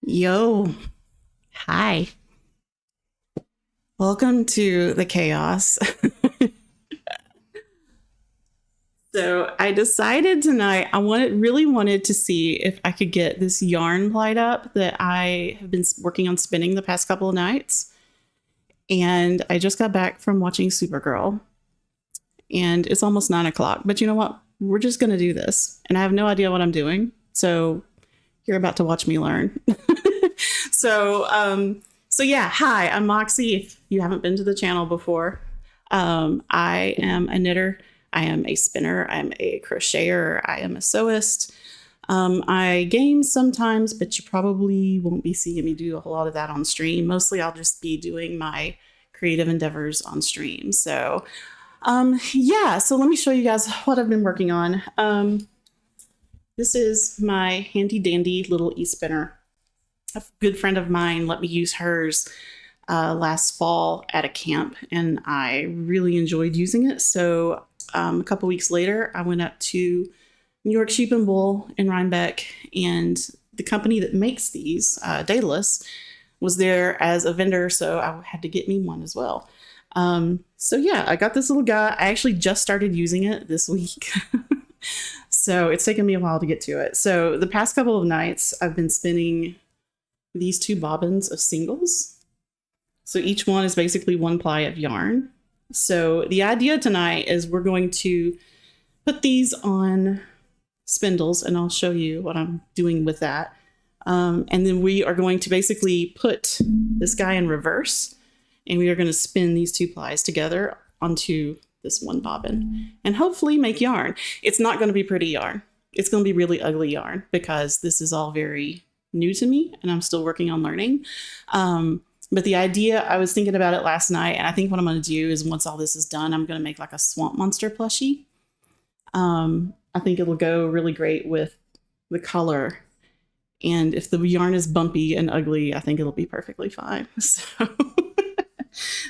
Yo, hi. Welcome to the chaos. So I decided tonight really wanted to see if I could get this yarn plied up that I have been working on spinning the past couple of nights. And I just got back from watching Supergirl. And it's almost 9 o'clock. But you know what? We're just gonna do this. And I have no idea what I'm doing. So you're about to watch me learn. So yeah, hi, I'm Moxie. If you haven't been to the channel before, I am a knitter, I am a spinner, I'm a crocheter, I am a sewist. I game sometimes, but you probably won't be seeing me do a whole lot of that on stream. Mostly I'll just be doing my creative endeavors on stream. Yeah, so let me show you guys what I've been working on. This is my handy dandy little e-spinner. A good friend of mine let me use hers last fall at a camp, and I really enjoyed using it. So a couple weeks later, I went up to New York Sheep and Wool in Rhinebeck, and the company that makes these, Daedalus, was there as a vendor, so I had to get me one as well. So yeah, I got this little guy. I actually just started using it this week. So it's taken me a while to get to it. So the past couple of nights, I've been spinning these two bobbins of singles. So each one is basically one ply of yarn. So the idea tonight is we're going to put these on spindles, and I'll show you what I'm doing with that. And then we are going to basically put this guy in reverse, and we are going to spin these two plies together onto this one bobbin and hopefully make yarn. It's not going to be pretty yarn. It's going to be really ugly yarn because this is all very new to me and I'm still working on learning. But the idea, I was thinking about it last night, and I think what I'm going to do is once all this is done, I'm going to make like a swamp monster plushie. I think it'll go really great with the color. And if the yarn is bumpy and ugly, I think it'll be perfectly fine.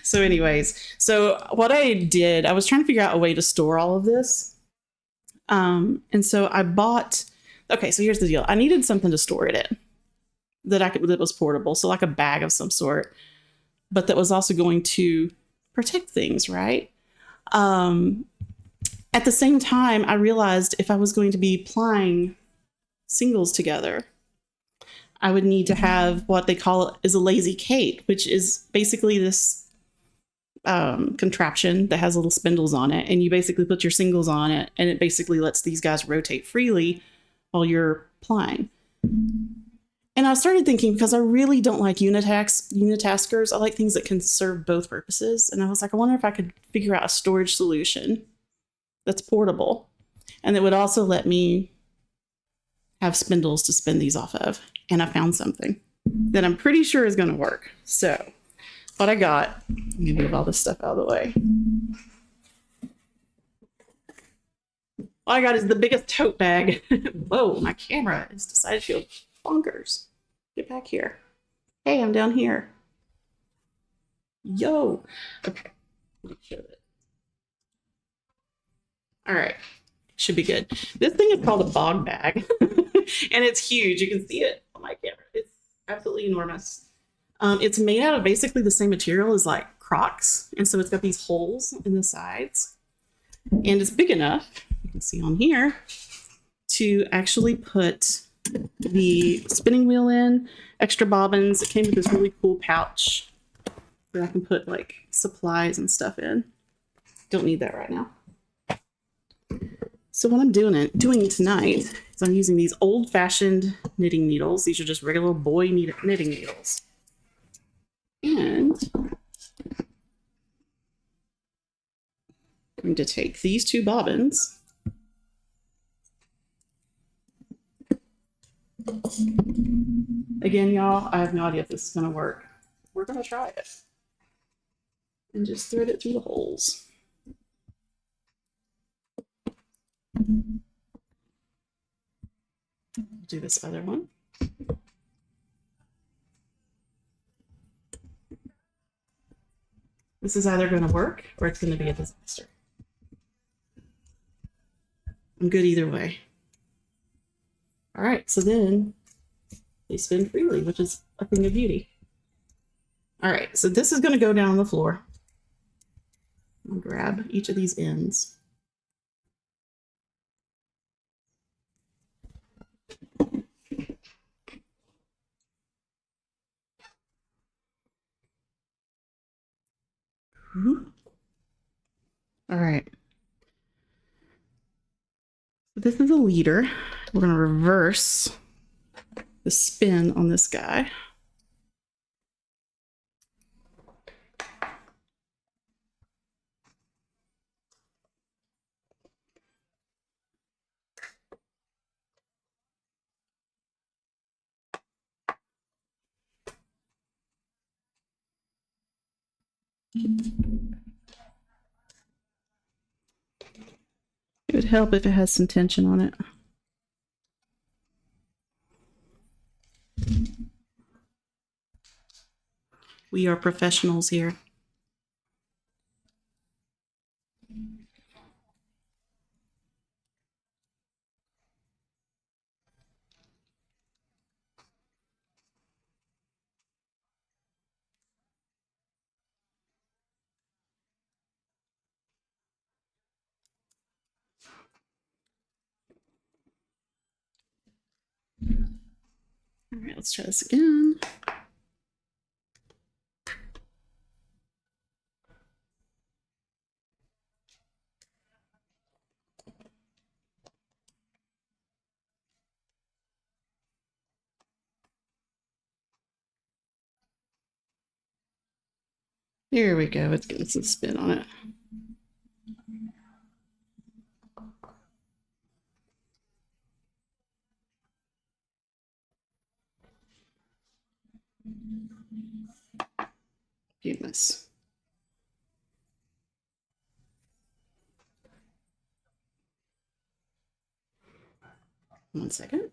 So anyways, so what I did, I was trying to figure out a way to store all of this. And so I bought, okay, so here's the deal. I needed something to store it in that was portable. So like a bag of some sort, but that was also going to protect things, right? At the same time, I realized if I was going to be plying singles together, I would need to have what they call is a lazy Kate, which is basically this contraption that has little spindles on it. And you basically put your singles on it, and it basically lets these guys rotate freely while you're plying. And I started thinking, because I really don't like unitaskers, I like things that can serve both purposes. And I was like, I wonder if I could figure out a storage solution that's portable and that would also let me have spindles to spin these off of. And I found something that I'm pretty sure is going to work. So what I got, let me move all this stuff out of the way. All I got is the biggest tote bag. Whoa, my camera has decided to go bonkers. Get back here. Hey, I'm down here. Yo. Okay. Let me show it. All right. Should be good. This thing is called a bog bag. And it's huge. You can see it on my camera. It's absolutely enormous. It's made out of basically the same material as like Crocs. And so it's got these holes in the sides. And it's big enough, you can see on here, to actually put the spinning wheel in, extra bobbins. It came with this really cool pouch where I can put like supplies and stuff in. Don't need that right now. So what I'm doing tonight is I'm using these old-fashioned knitting needles. These are just regular boy knitting needles. And I'm going to take these two bobbins again, y'all, I have no idea if this is going to work. We're going to try it and just thread it through the holes. Do this other one. This is either going to work or it's going to be a disaster. I'm good either way. All right, so then they spin freely, which is a thing of beauty. All right, so this is going to go down on the floor. I'll grab each of these ends. All right. So this is a leader. We're going to reverse the spin on this guy. It would help if it has some tension on it. We are professionals here. All right, let's try this again. Here we go. It's getting some spin on it. Goodness. One second.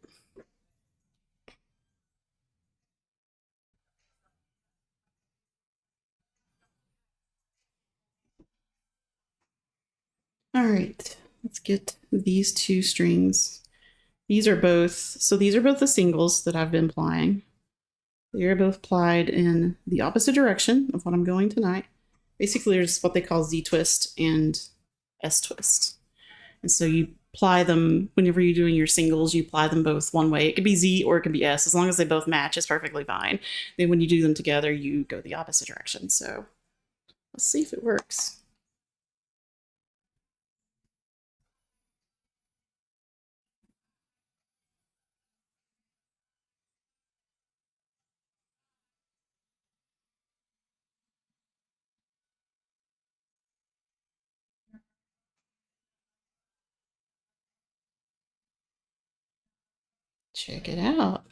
All right, let's get these two strings. These are both the singles that I've been plying. They are both plied in the opposite direction of what I'm going tonight. Basically, there's what they call Z twist and S twist. And so you ply them whenever you're doing your singles, you ply them both one way. It could be Z or it could be S. As long as they both match, it's perfectly fine. Then when you do them together, you go the opposite direction. So let's see if it works. Check it out.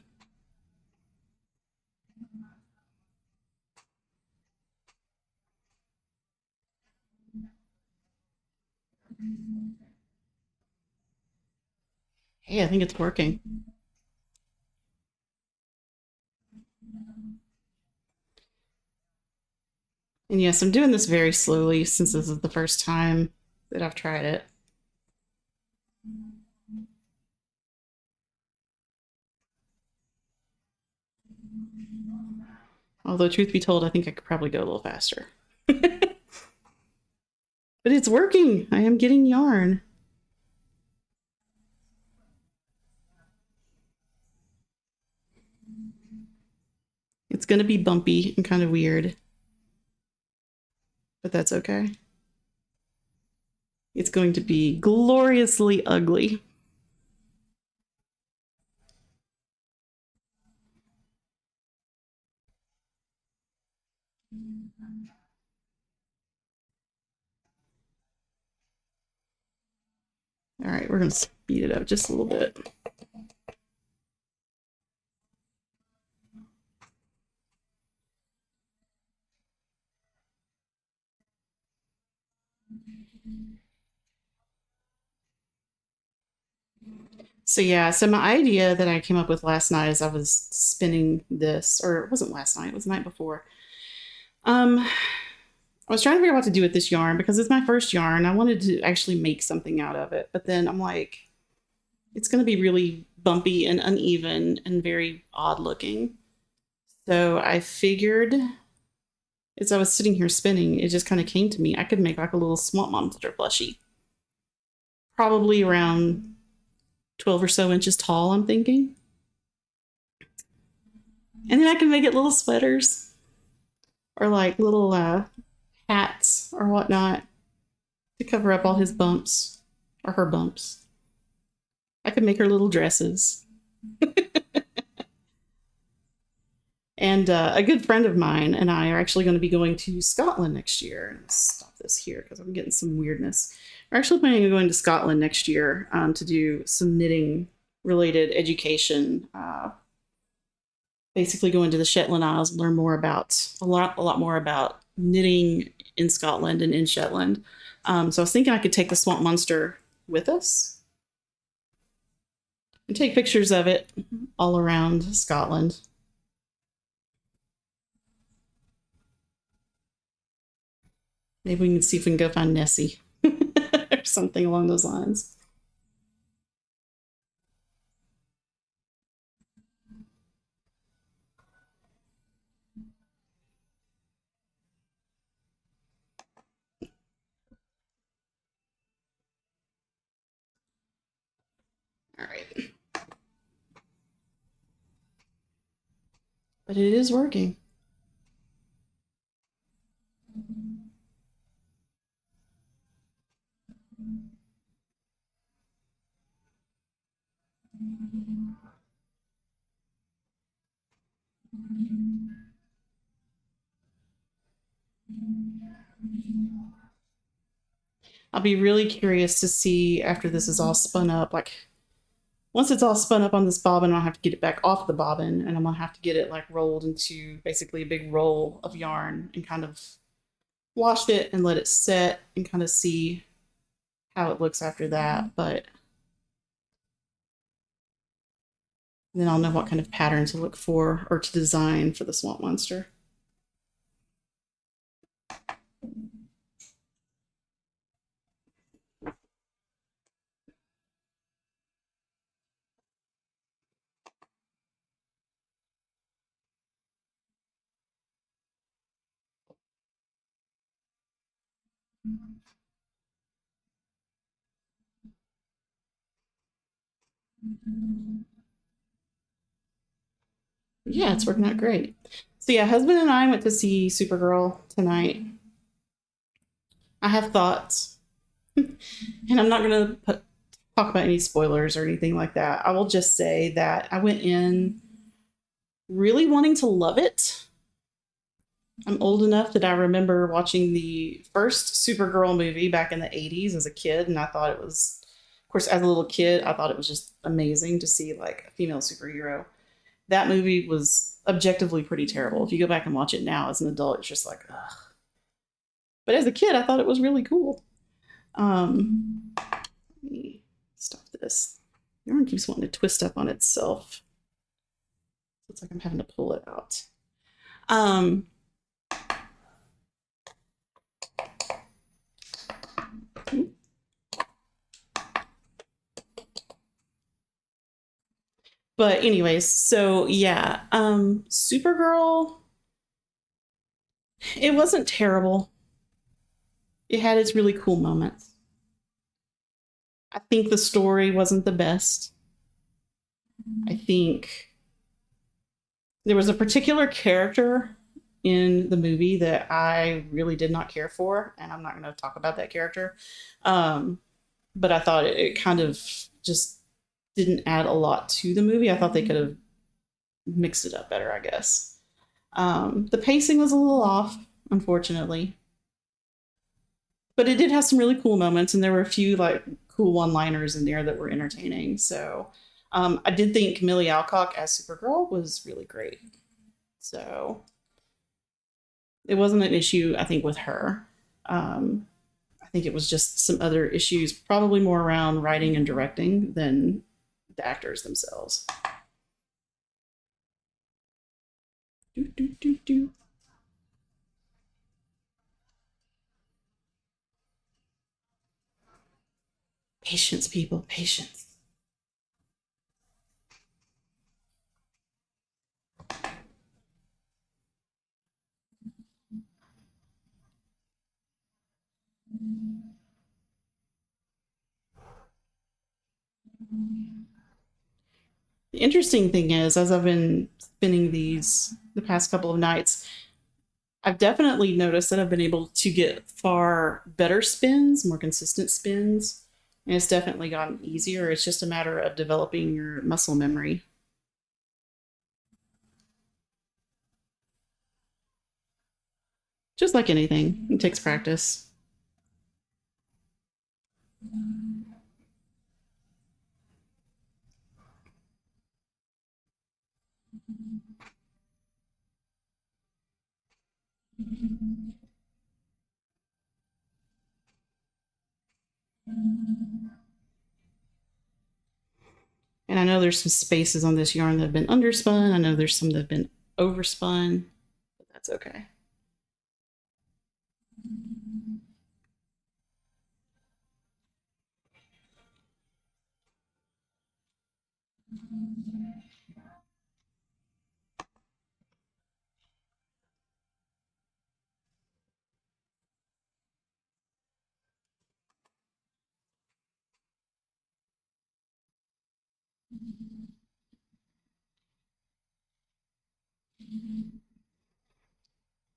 Hey, I think it's working. And yes, I'm doing this very slowly since this is the first time that I've tried it. Although, truth be told, I think I could probably go a little faster. But it's working. I am getting yarn. It's going to be bumpy and kind of weird, but that's okay. It's going to be gloriously ugly. All right, we're going to speed it up just a little bit. So yeah, so my idea that I came up with last night as I was spinning this, or it wasn't last night, it was the night before. I was trying to figure out what to do with this yarn because it's my first yarn. I wanted to actually make something out of it, but then I'm like, it's going to be really bumpy and uneven and very odd looking. So I figured as I was sitting here spinning, it just kind of came to me. I could make like a little swamp monster plushie. Probably around 12 or so inches tall, I'm thinking. And then I can make it little sweaters or like little hats or whatnot to cover up all his bumps or her bumps. I could make her little dresses. And a good friend of mine and I are actually going to be going to Scotland next year. Stop this here because I'm getting some weirdness. We're actually planning on going to Scotland next year to do some knitting related education. Basically, go into the Shetland Isles and learn more about a lot more about knitting in Scotland and in Shetland. So I was thinking I could take the swamp monster with us and take pictures of it all around Scotland. Maybe we can see if we can go find Nessie or something along those lines. All right. But it is working. I'll be really curious to see after this is all spun up. Like, once it's all spun up on this bobbin, I'll have to get it back off the bobbin and I'm gonna have to get it like rolled into basically a big roll of yarn and kind of wash it and let it set and kind of see how it looks after that. But then I'll know what kind of pattern to look for or to design for the swamp monster. Yeah, it's working out great. So yeah, husband and I went to see Supergirl tonight. I have thoughts, and I'm not gonna talk about any spoilers or anything like that. I will just say that I went in really wanting to love it. I'm old enough that I remember watching the first Supergirl movie back in the 80s as a kid, and I thought it was, of course, as a little kid, I thought it was just amazing to see like a female superhero. That movie was objectively pretty terrible. If you go back and watch it now as an adult, it's just like, ugh. But as a kid, I thought it was really cool. Let me stop this. Yarn keeps wanting to twist up on itself. It's like I'm having to pull it out. Um, but anyways, so yeah, Supergirl, it wasn't terrible. It had its really cool moments. I think the story wasn't the best. I think there was a particular character in the movie that I really did not care for, and I'm not going to talk about that character. Um, but I thought it kind of just didn't add a lot to the movie. I thought they could have mixed it up better, I guess. The pacing was a little off, unfortunately, but it did have some really cool moments, and there were a few like cool one-liners in there that were entertaining. So I did think Millie Alcock as Supergirl was really great. So it wasn't an issue, I think, with her. I think it was just some other issues, probably more around writing and directing than the actors themselves. Do, do, do, do. Patience, people, patience. The interesting thing is, as I've been spinning these the past couple of nights, I've definitely noticed that I've been able to get far better spins, more consistent spins, and it's definitely gotten easier. It's just a matter of developing your muscle memory. Just like anything, it takes practice. And I know there's some spaces on this yarn that have been underspun. I know there's some that have been overspun, but that's okay.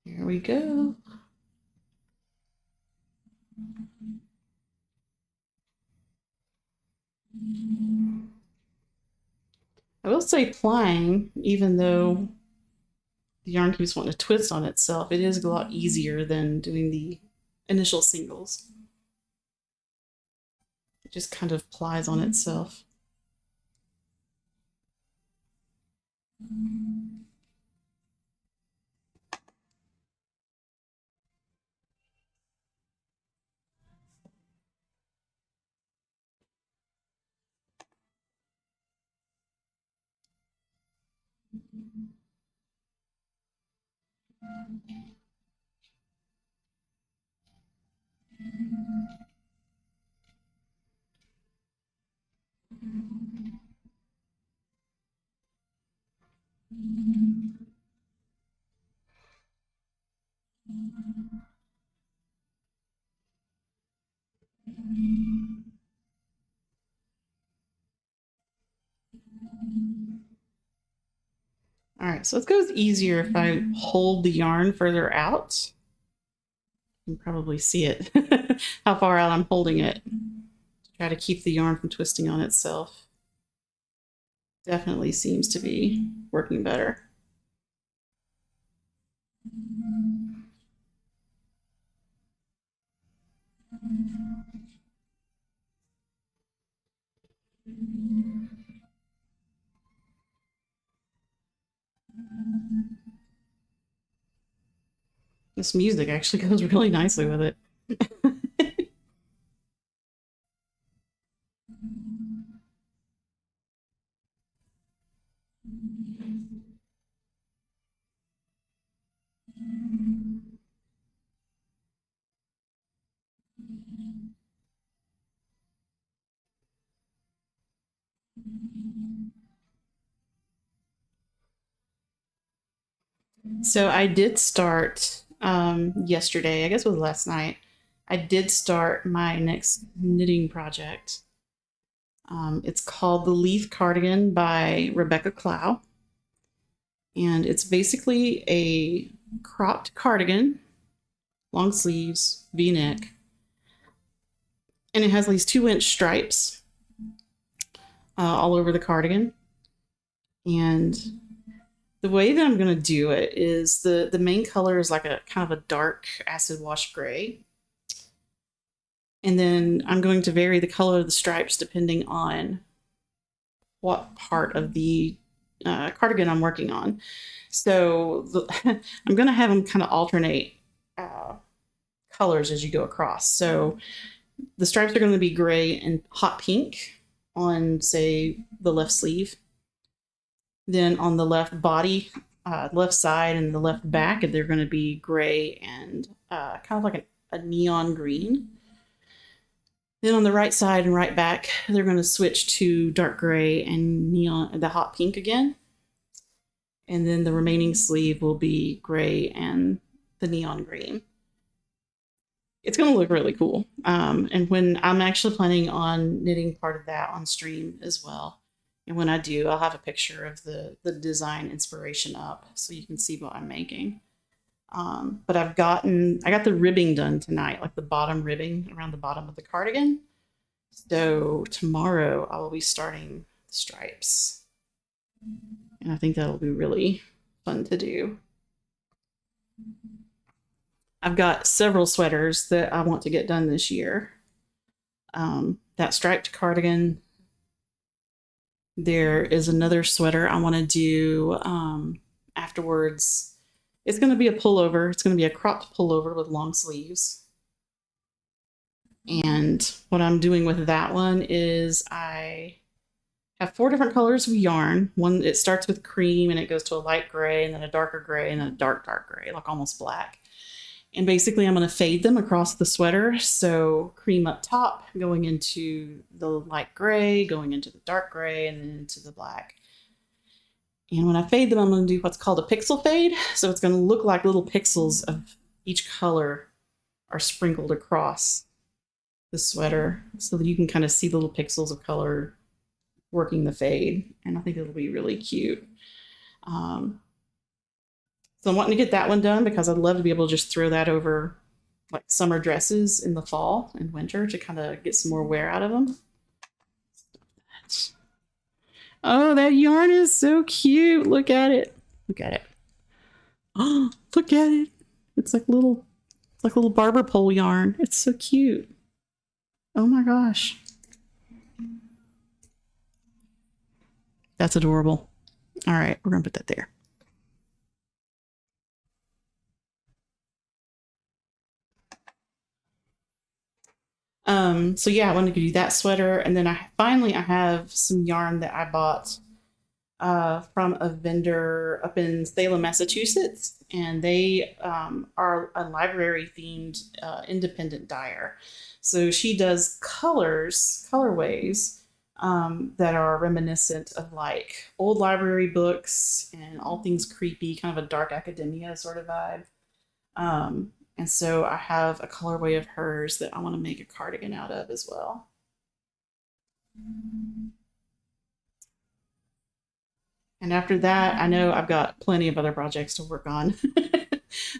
Here we go. I will say plying, even though the yarn keeps wanting to twist on itself, it is a lot easier than doing the initial singles. It just kind of plies on itself. All right, so it goes easier if I hold the yarn further out. You can probably see it, how far out I'm holding it. Try to keep the yarn from twisting on itself. Definitely seems to be working better. This music actually goes really nicely with it. So I did start yesterday, I guess it was last night. I did start my next knitting project. It's called The Leaf Cardigan by Rebecca Clow. And it's basically a cropped cardigan, long sleeves, v-neck. And it has these 2-inch stripes all over the cardigan. And the way that I'm going to do it is the main color is like a kind of a dark acid wash gray. And then I'm going to vary the color of the stripes depending on what part of the cardigan I'm working on. So I'm going to have them kind of alternate colors as you go across. So the stripes are going to be gray and hot pink on, say, the left sleeve. Then on the left body, left side, and the left back, they're going to be gray and kind of like a neon green. Then on the right side and right back, they're going to switch to dark gray and neon, the hot pink again. And then the remaining sleeve will be gray and the neon green. It's going to look really cool. And when I'm actually planning on knitting part of that on stream as well. And when I do, I'll have a picture of the design inspiration up so you can see what I'm making. But I got the ribbing done tonight, like the bottom ribbing around the bottom of the cardigan. So tomorrow I will be starting the stripes. And I think that'll be really fun to do. I've got several sweaters that I want to get done this year. That striped cardigan. There is another sweater I want to do afterwards. It's going to be a pullover. It's going to be a cropped pullover with long sleeves. And what I'm doing with that one is I have 4 different colors of yarn. One, it starts with cream and it goes to a light gray and then a darker gray and then a dark gray, like almost black. And basically I'm going to fade them across the sweater. So cream up top, going into the light gray, going into the dark gray, and then into the black. And when I fade them, I'm going to do what's called a pixel fade. So it's going to look like little pixels of each color are sprinkled across the sweater so that you can kind of see the little pixels of color working the fade. And I think it'll be really cute. So I'm wanting to get that one done because I'd love to be able to just throw that over like summer dresses in the fall and winter to kind of get some more wear out of them. Oh, that yarn is so cute. Look at it. Look at it. Oh, look at it. It's like little barber pole yarn. It's so cute. Oh my gosh. That's adorable. All right, we're going to put that there. So yeah, I wanted to do that sweater, and then I have some yarn that I bought from a vendor up in Salem, Massachusetts, and they are a library themed independent dyer. So she does colorways that are reminiscent of like old library books and all things creepy, kind of a dark academia sort of vibe. And so I have a colorway of hers that I want to make a cardigan out of as well. And after that, I know I've got plenty of other projects to work on.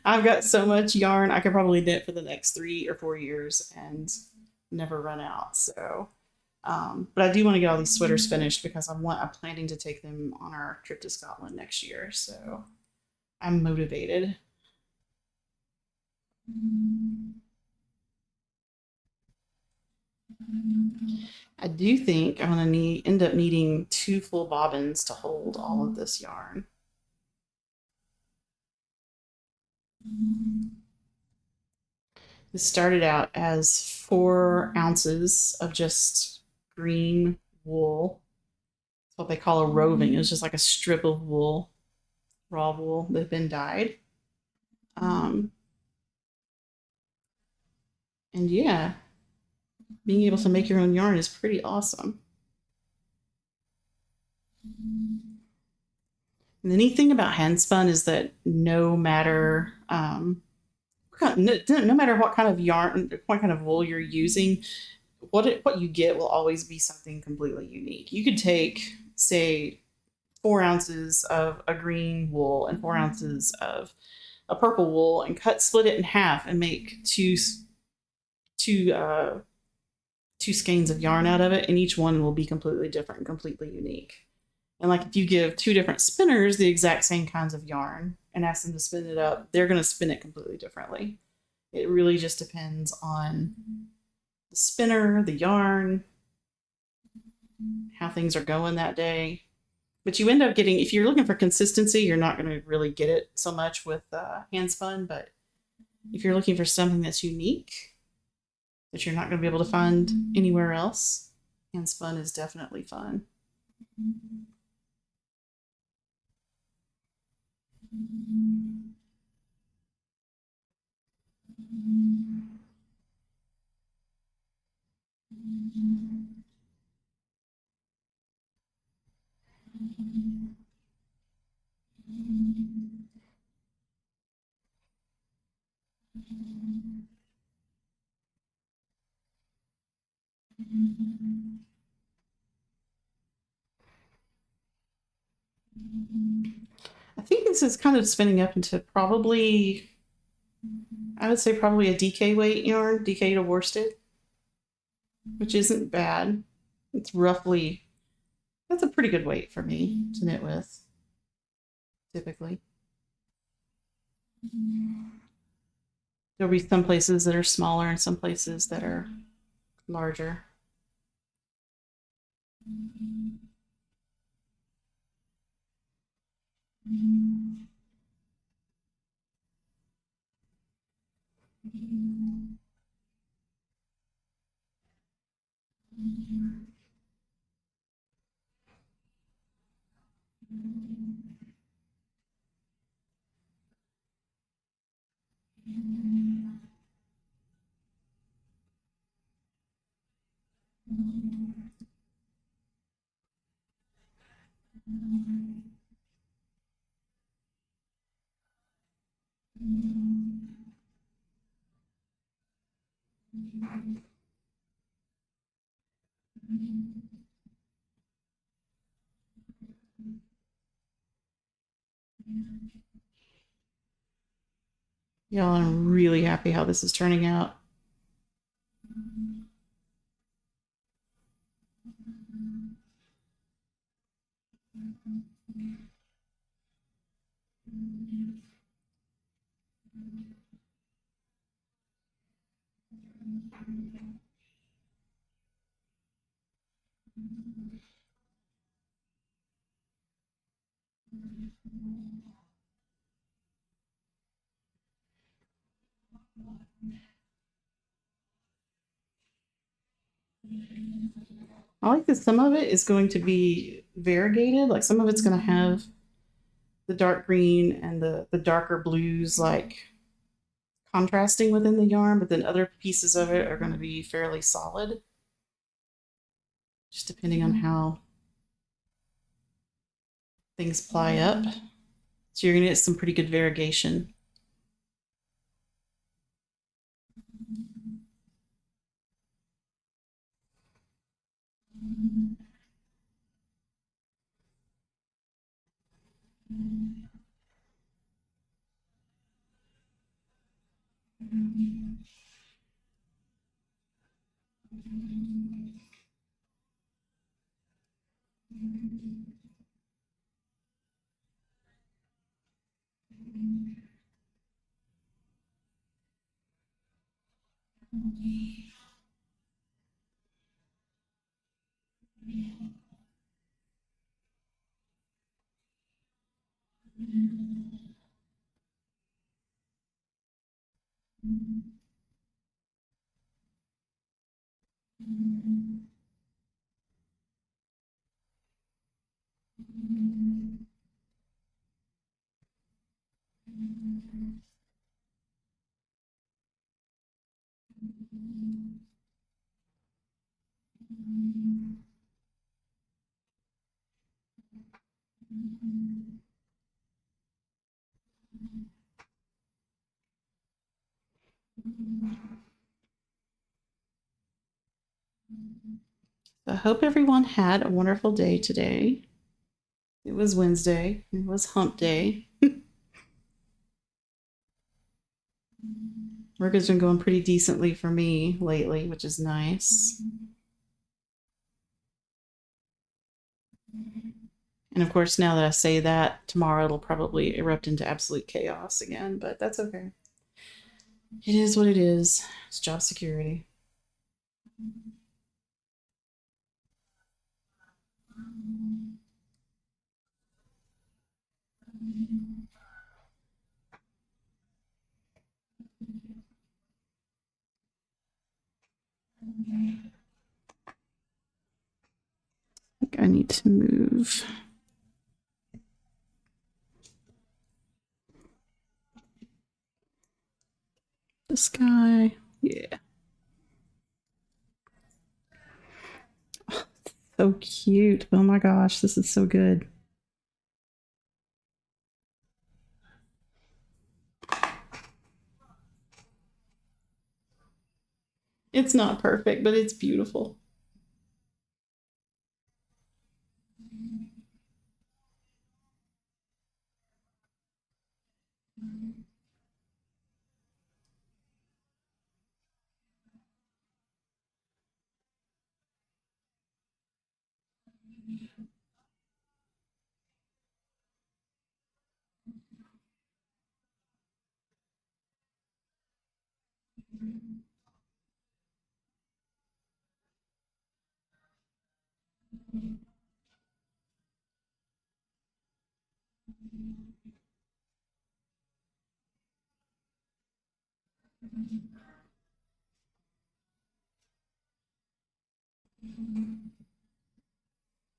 I've got so much yarn, I could probably knit for the next 3 or 4 years and never run out. So, but I do want to get all these sweaters finished because I'm planning to take them on our trip to Scotland next year. So I'm motivated. I do think I'm gonna end up needing 2 full bobbins to hold all of this yarn. This started out as 4 ounces of just green wool. It's what they call a roving. It's just like a strip of wool, raw wool that had been dyed. And yeah, being able to make your own yarn is pretty awesome. And the neat thing about handspun is that no matter no matter what kind of yarn, what kind of wool you're using, what you get will always be something completely unique. You could take, say, 4 ounces of a green wool and 4 ounces of a purple wool and split it in half and make two skeins of yarn out of it, and each one will be completely different and completely unique. And like if you give 2 different spinners the exact same kinds of yarn and ask them to spin it up, they're going to spin it completely differently. It really just depends on the spinner, the yarn, how things are going that day. But you end up getting, if you're looking for consistency, you're not going to really get it so much with handspun. But if you're looking for something that's unique, that you're not going to be able to find anywhere else, handspun is definitely fun. I think this is kind of spinning up into probably, I would say probably a DK weight yarn, DK to worsted, which isn't bad. It's roughly, that's a pretty good weight for me to knit with, typically. There'll be some places that are smaller and some places that are larger. Y'all, I'm really happy how this is turning out. I like that some of it is going to be variegated. Like some of it's going to have the dark green and the darker blues like contrasting within the yarn, but then other pieces of it are going to be fairly solid, just depending on how things ply up. So you're going to get some pretty good variegation. I hope everyone had a wonderful day today. It was Wednesday. It was hump day. Work has been going pretty decently for me lately, which is nice. And of course, now that I say that, tomorrow it'll probably erupt into absolute chaos again, but that's okay. It is what it is. It's job security. I think I need to move this guy. Yeah. Oh, so cute. Oh my gosh, this is so good. It's not perfect, but it's beautiful.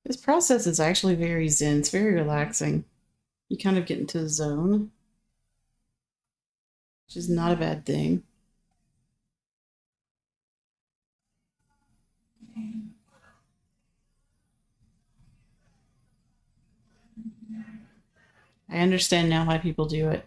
This process is actually very zen. It's very relaxing. You kind of get into the zone, which is not a bad thing. I understand now why people do it.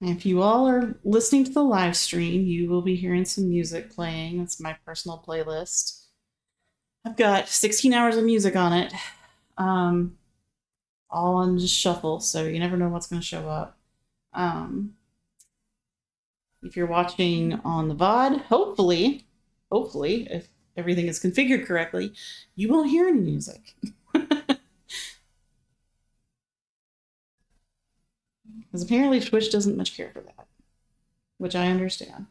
If you all are listening to the live stream, you will be hearing some music playing. It's my personal playlist. I've got 16 hours of music on it, um, all on just shuffle, so you never know what's going to show up. Um, if you're watching on the VOD, hopefully, if everything is configured correctly, you won't hear any music. Because apparently Twitch doesn't much care for that, which I understand.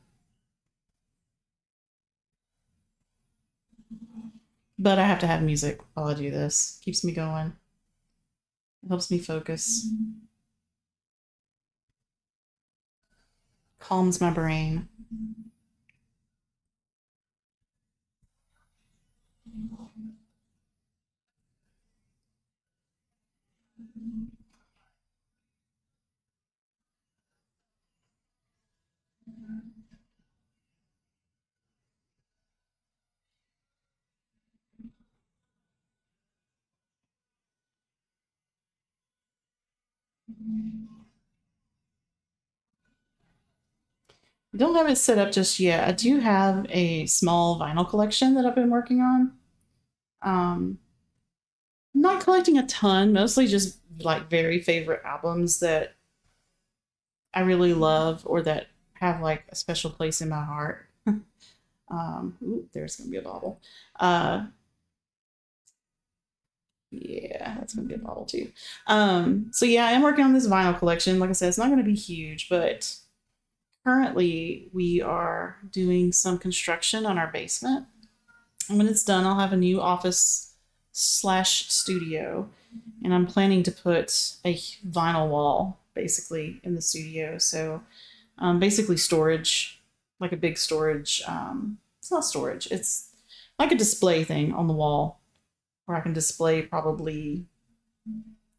But I have to have music while I do this. Keeps me going. It helps me focus. Calms my brain. I don't have it set up just yet. I do have a small vinyl collection that I've been working on. Um, not collecting a ton, mostly just like very favorite albums that I really love or that have like a special place in my heart. Ooh, there's gonna be a bobble. Uh, yeah, that's gonna be a bobble too. So yeah, I am working on this vinyl collection. Like I said, it's not gonna be huge, but currently we are doing some construction on our basement. And when it's done, I'll have a new office slash studio, and I'm planning to put a vinyl wall basically in the studio. So basically storage, like a big storage. It's not storage. It's like a display thing on the wall where I can display probably,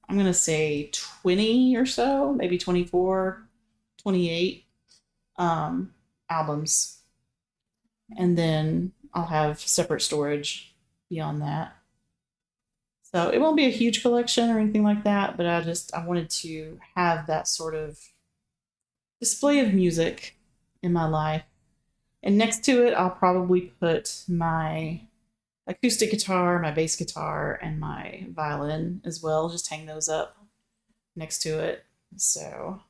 I'm gonna say 20 or so, maybe 24, 28 albums, and then I'll have separate storage beyond that. So it won't be a huge collection or anything like that, but I wanted to have that sort of display of music in my life. And next to it, I'll probably put my acoustic guitar, my bass guitar, and my violin as well. Just hang those up next to it. So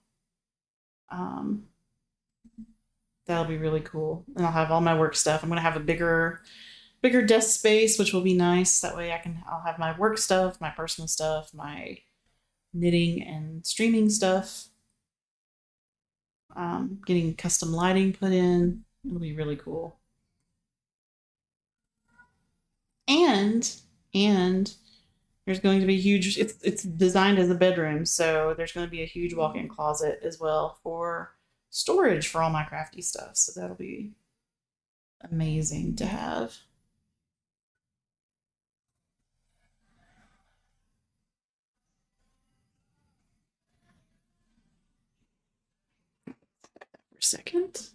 um, that'll be really cool. And I'll have all my work stuff. I'm gonna have a bigger desk space, which will be nice. That way I'll have my work stuff, my personal stuff, my knitting and streaming stuff. Getting custom lighting put in. It'll be really cool. And and there's going to be huge. It's designed as a bedroom, so there's going to be a huge walk-in closet as well for storage for all my crafty stuff. So that'll be amazing to have. a second.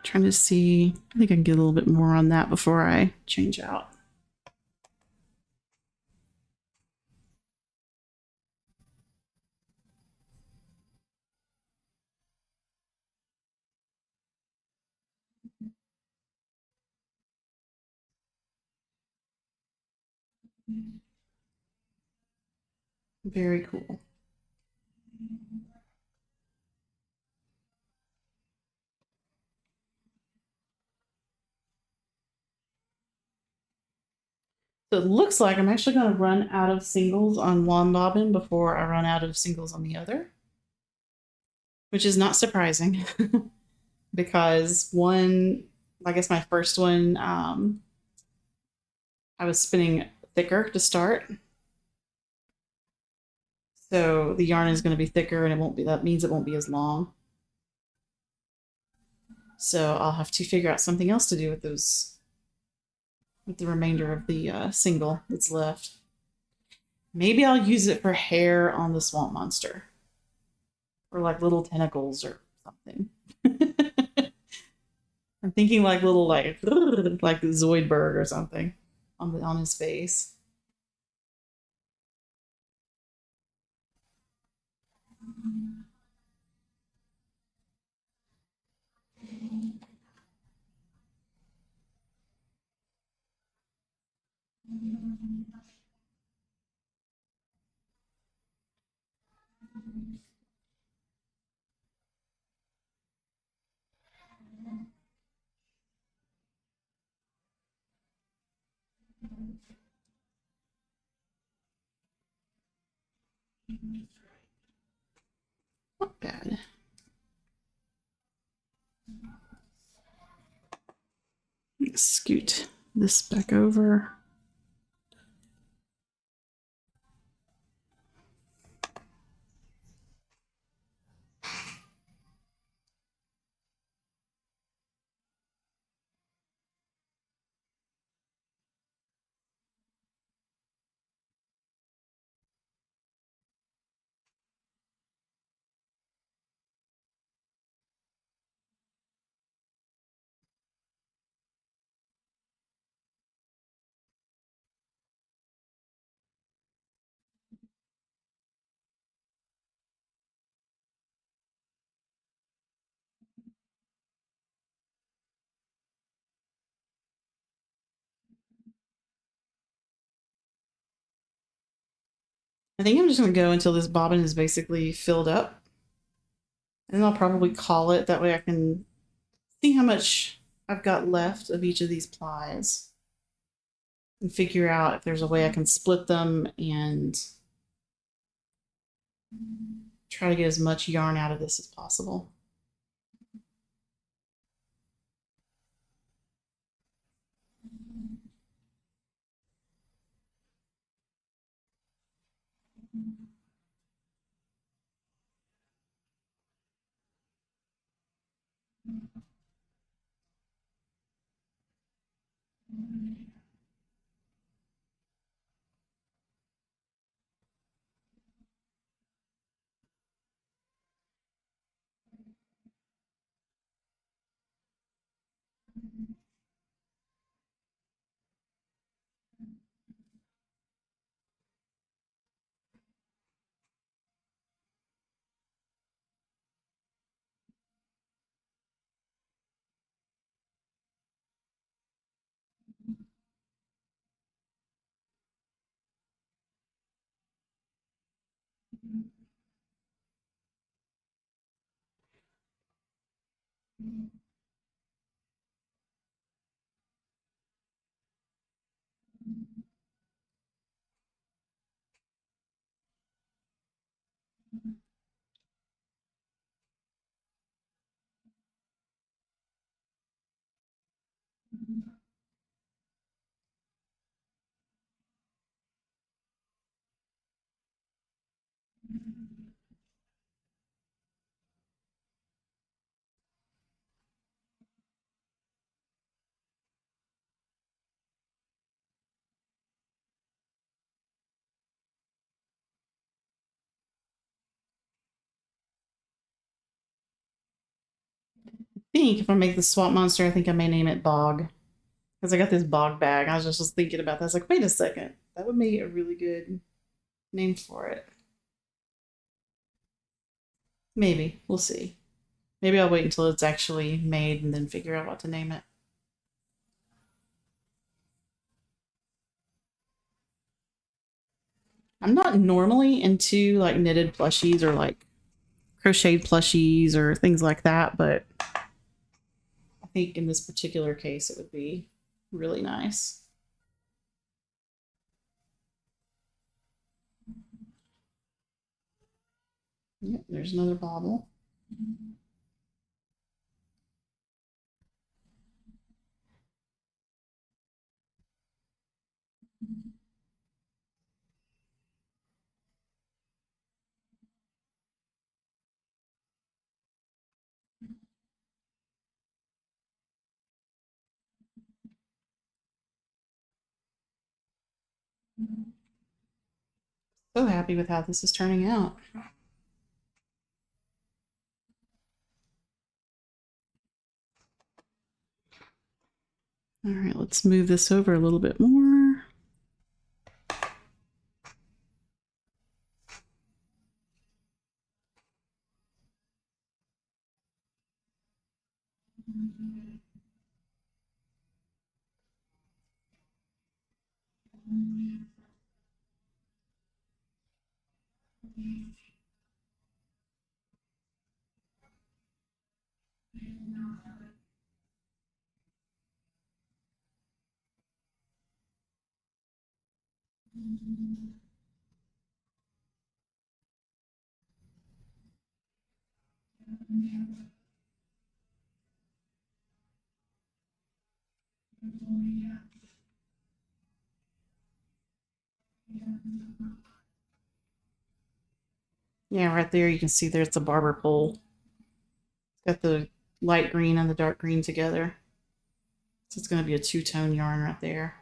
Trying to see, I think I can get a little bit more on that before I change out. Very cool. So it looks like I'm actually going to run out of singles on one bobbin before I run out of singles on the other, which is not surprising because one, I guess my first one, I was spinning thicker to start. So the yarn is going to be thicker and it won't be, that means it won't be as long. So I'll have to figure out something else to do with those, with the remainder of the single that's left. Maybe I'll use it for hair on the swamp monster, or like little tentacles or something. I'm thinking like little like Zoidberg or something on his face. Not bad. Scoot this back over. I think I'm just going to go until this bobbin is basically filled up. And then I'll probably call it. That way I can see how much I've got left of each of these plies and figure out if there's a way I can split them and try to get as much yarn out of this as possible. think if I make the swamp monster, I think I may name it Bog. Because I got this bog bag. I was just thinking about that. I was like, wait a second. That would make a really good name for it. Maybe. We'll see. Maybe I'll wait until it's actually made and then figure out what to name it. I'm not normally into like knitted plushies or like crocheted plushies or things like that, but I think in this particular case it would be really nice. Yep, there's another bauble. So happy with how this is turning out. All right, let's move this over a little bit more. Yeah, right there you can see there's the barber pole. Got the light green and the dark green together. So it's going to be a two-tone yarn right there.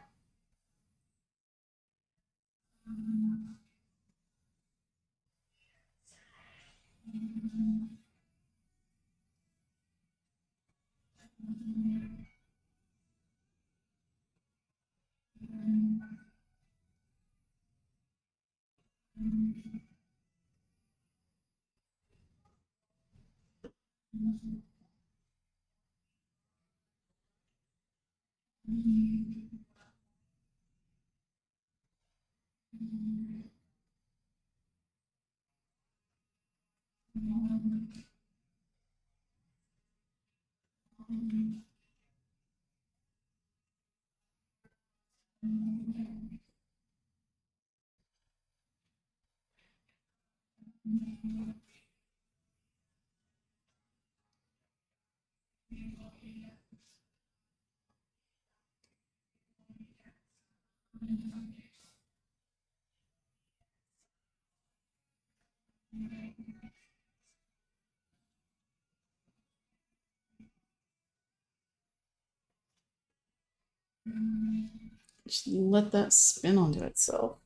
Just let that spin onto itself.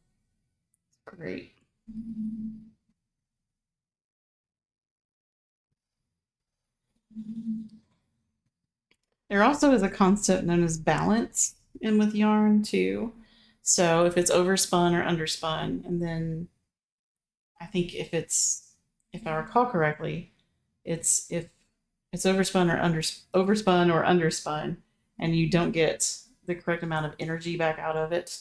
Great. There also is a concept known as balance in with yarn too. So if it's overspun or underspun, and then I think if I recall correctly, it's if it's overspun or underspun, and you don't get the correct amount of energy back out of it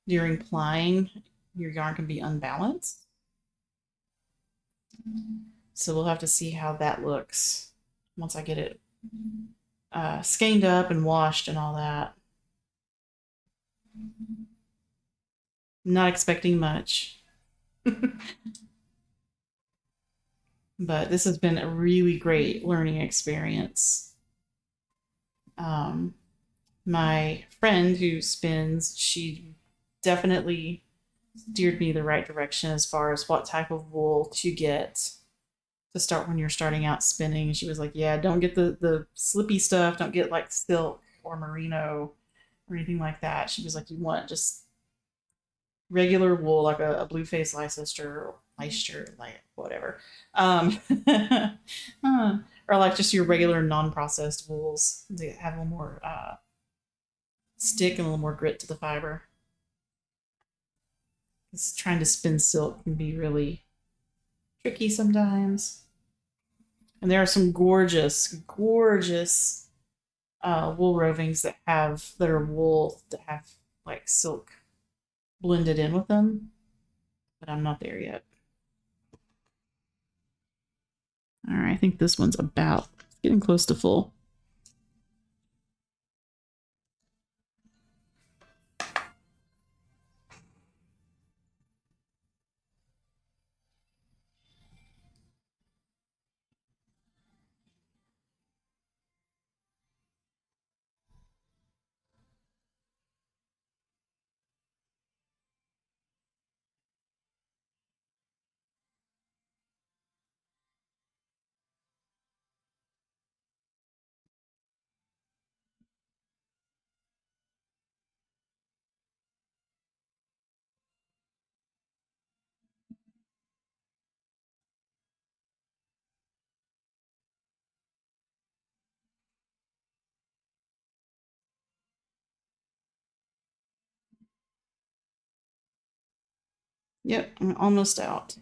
during plying, your yarn can be unbalanced. So we'll have to see how that looks once I get it skeined up and washed and all that. I'm not expecting much. But this has been a really great learning experience. Um, my friend who spins, she definitely steered me the right direction as far as what type of wool to get to start when you're starting out spinning. She was like, yeah, don't get the slippy stuff. Don't get like silk or merino or anything like that. She was like, you want just regular wool, like a blue face Leicester or Leicester, like whatever. or like just your regular non-processed wools. They have a little more stick and a little more grit to the fiber. It's trying to spin silk can be really tricky sometimes. And there are some gorgeous, gorgeous wool rovings that are wool that have like silk blended in with them, but I'm not there yet. All right, I think this one's about getting close to full. Yep, I'm almost out.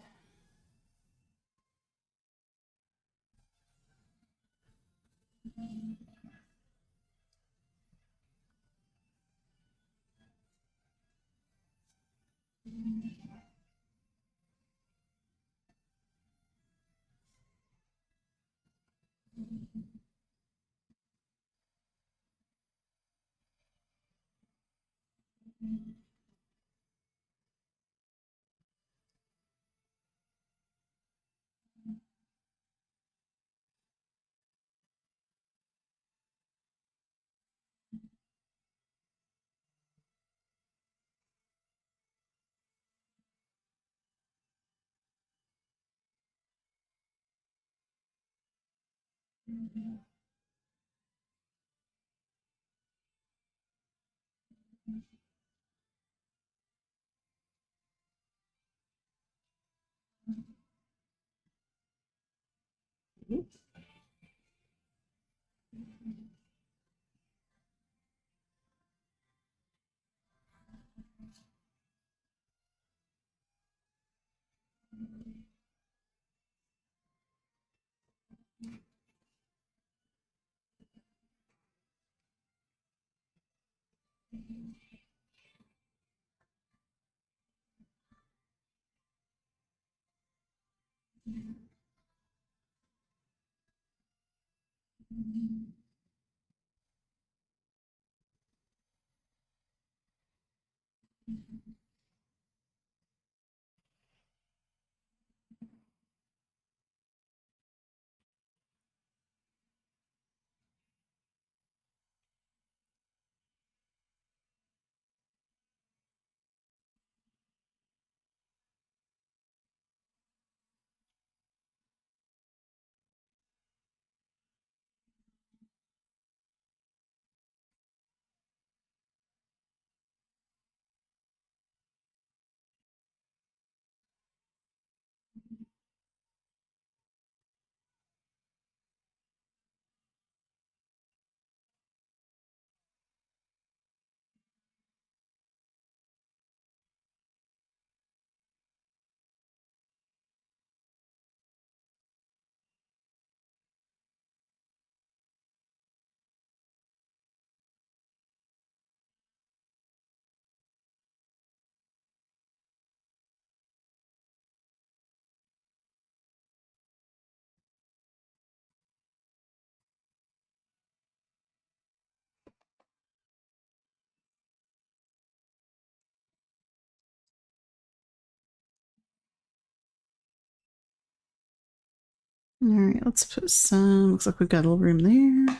All right, let's put some. Looks like we've got a little room there.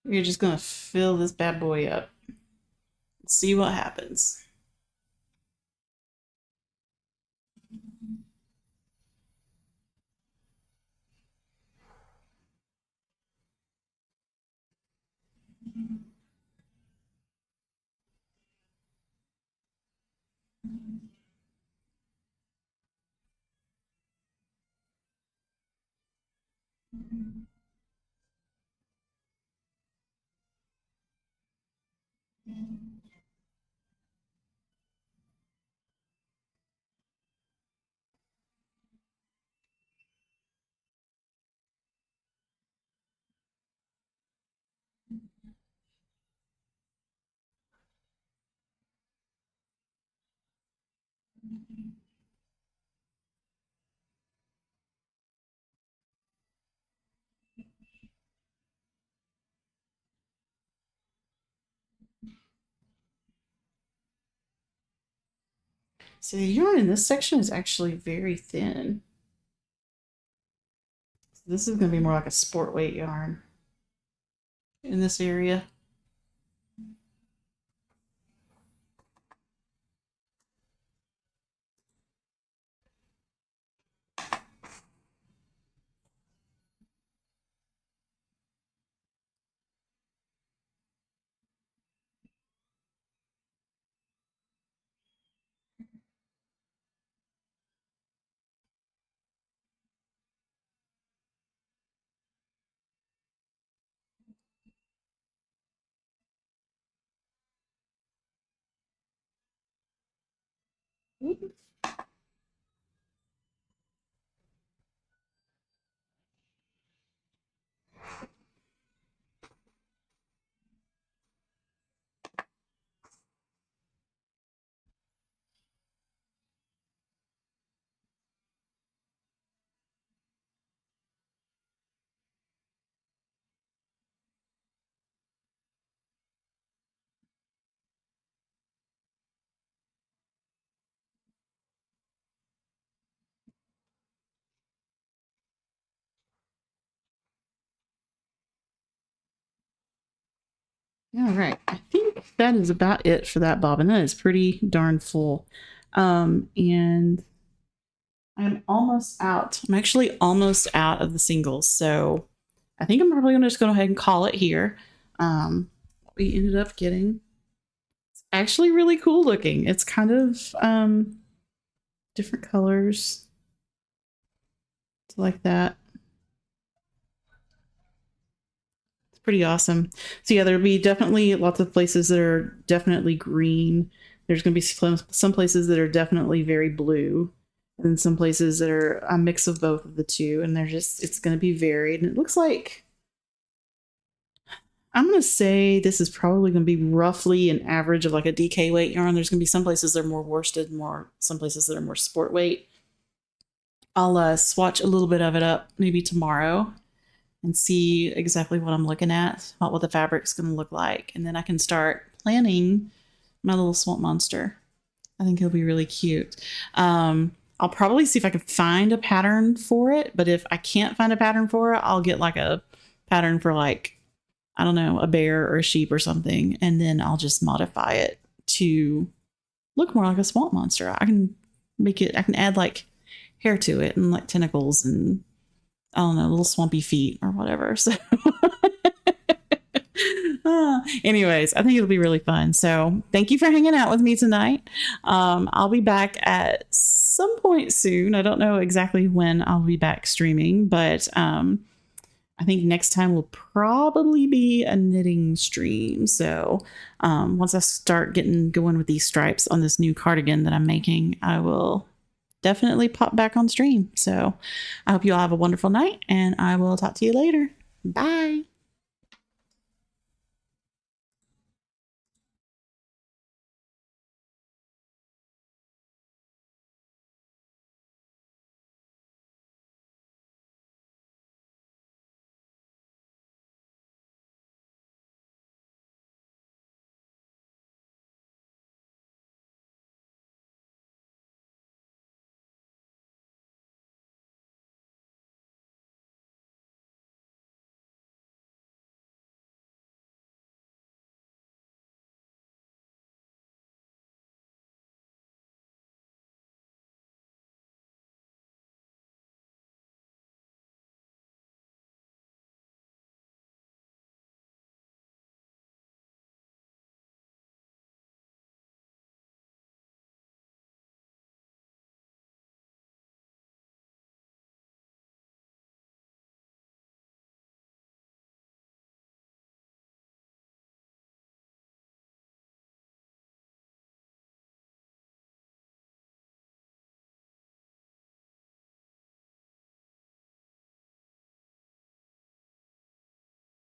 You're just gonna fill this bad boy up. See what happens. So the yarn in this section is actually very thin. This is going to be more like a sport weight yarn in this area. All right, I think that is about it for that bobbin. That is pretty darn full. And I'm almost out. I'm actually almost out of the singles. So I think I'm probably going to just go ahead and call it here. What we ended up getting, it's actually really cool looking. It's kind of different colors like that. Pretty awesome. So yeah, there'll be definitely lots of places that are definitely green. There's going to be some places that are definitely very blue, and then some places that are a mix of both of the two. And it's going to be varied. And it looks like, I'm going to say this is probably going to be roughly an average of like a DK weight yarn. There's going to be some places that are more worsted, some places that are more sport weight. I'll swatch a little bit of it up maybe tomorrow and see exactly what I'm looking at, what the fabric's going to look like. And then I can start planning my little swamp monster. I think he'll be really cute. I'll probably see if I can find a pattern for it, but if I can't find a pattern for it, I'll get like a pattern for like, I don't know, a bear or a sheep or something. And then I'll just modify it to look more like a swamp monster. I can add like hair to it and like tentacles and I don't know, little swampy feet or whatever. So anyways, I think it'll be really fun. So thank you for hanging out with me tonight. I'll be back at some point soon. I don't know exactly when I'll be back streaming, but I think next time will probably be a knitting stream. So once I start getting going with these stripes on this new cardigan that I'm making, I will definitely pop back on stream. So I hope you all have a wonderful night and I will talk to you later. Bye.